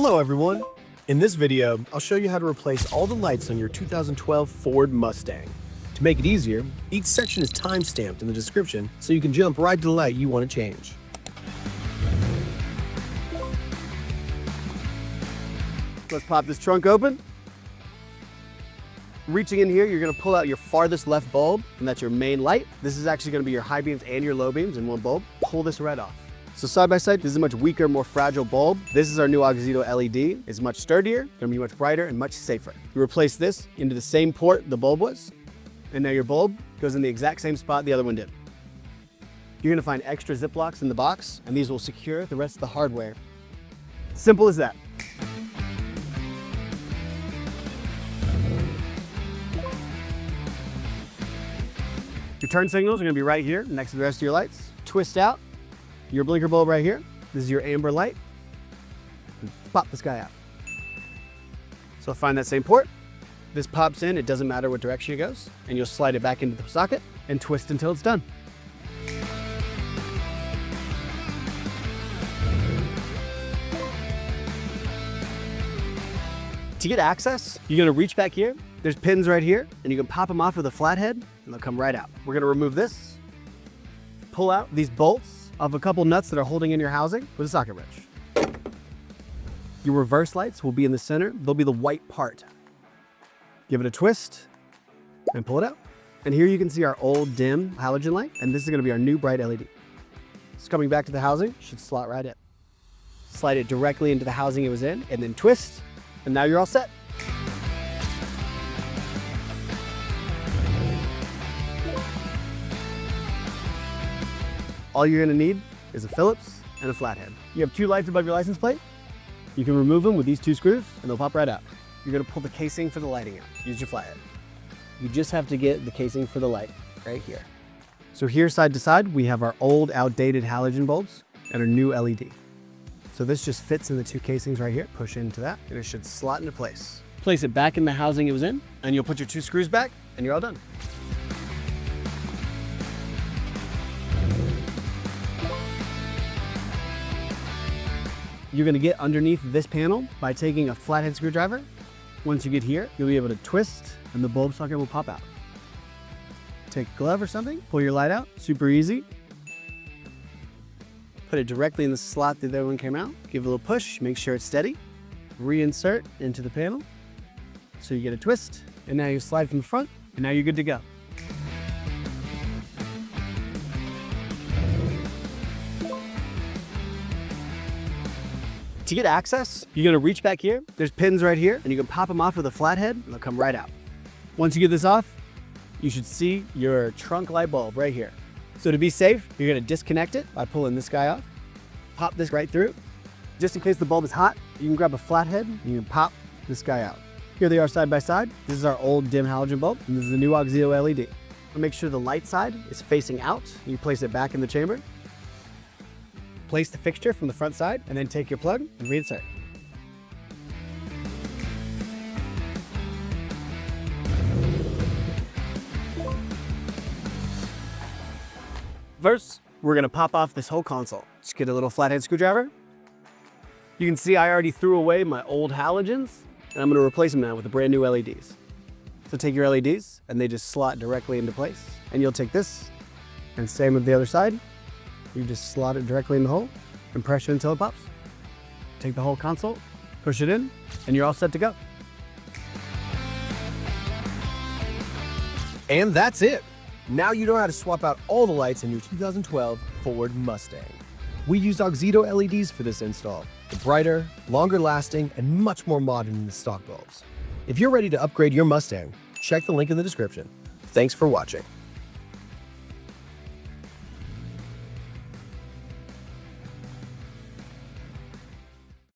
Hello everyone! In this video, I'll show you how to replace all the lights on your 2012 Ford Mustang. To make it easier, each section is time-stamped in the description so you can jump right to the light you want to change. Let's pop this trunk open. Reaching in here, you're gonna pull out your farthest left bulb, and that's your main light. This is actually gonna be your high beams and your low beams in one bulb. Pull this red off. So side by side, this is a much weaker, more fragile bulb. This is our new AUXITO LED. It's much sturdier, gonna be much brighter and much safer. You replace this into the same port the bulb was, and now your bulb goes in the exact same spot the other one did. You're gonna find extra Ziplocs in the box, and these will secure the rest of the hardware. Simple as that. Your turn signals are gonna be right here next to the rest of your lights. Twist out your blinker bulb right here. This is your amber light. And pop this guy out. So find that same port. This pops in, it doesn't matter what direction it goes, and you'll slide it back into the socket and twist until it's done. To get access, you're gonna reach back here. There's pins right here, and you can pop them off with a flathead, and they'll come right out. We're gonna remove this, pull out these bolts of a couple nuts that are holding in your housing with a socket wrench. Your reverse lights will be in the center. They'll be the white part. Give it a twist and pull it out. And here you can see our old dim halogen light, and this is gonna be our new bright LED. It's coming back to the housing, should slot right in. Slide it directly into the housing it was in, and then twist, and now you're all set. All you're gonna need is a Phillips and a flathead. You have two lights above your license plate. You can remove them with these two screws and they'll pop right out. You're gonna pull the casing for the lighting out. Use your flathead. You just have to get the casing for the light right here. So here side to side, we have our old outdated halogen bulbs and our new LED. So this just fits in the two casings right here. Push into that and it should slot into place. Place it back in the housing it was in and you'll put your two screws back and you're all done. You're gonna get underneath this panel by taking a flathead screwdriver. Once you get here, you'll be able to twist and the bulb socket will pop out. Take a glove or something, pull your light out, super easy. Put it directly in the slot that the other one came out. Give it a little push, make sure it's steady. Reinsert into the panel. So you get a twist, and now you slide from the front, and now you're good to go. To get access, you're gonna reach back here. There's pins right here, and you can pop them off with a flathead, and they'll come right out. Once you get this off, you should see your trunk light bulb right here. So to be safe, you're gonna disconnect it by pulling this guy off. Pop this right through. Just in case the bulb is hot, you can grab a flathead, and you can pop this guy out. Here they are side by side. This is our old dim halogen bulb, and this is the new AUXITO LED. Make sure the light side is facing out. You place it back in the chamber. Place the fixture from the front side and then take your plug and reinsert. First, we're gonna pop off this whole console. Just get a little flathead screwdriver. You can see I already threw away my old halogens and I'm gonna replace them now with the brand new LEDs. So take your LEDs and they just slot directly into place. And you'll take this and same with the other side. You just slot it directly in the hole and press it until it pops. Take the whole console, push it in, and you're all set to go. And that's it! Now you know how to swap out all the lights in your 2012 Ford Mustang. We used AUXITO LEDs for this install. They're brighter, longer lasting, and much more modern than the stock bulbs. If you're ready to upgrade your Mustang, check the link in the description. Thanks for watching.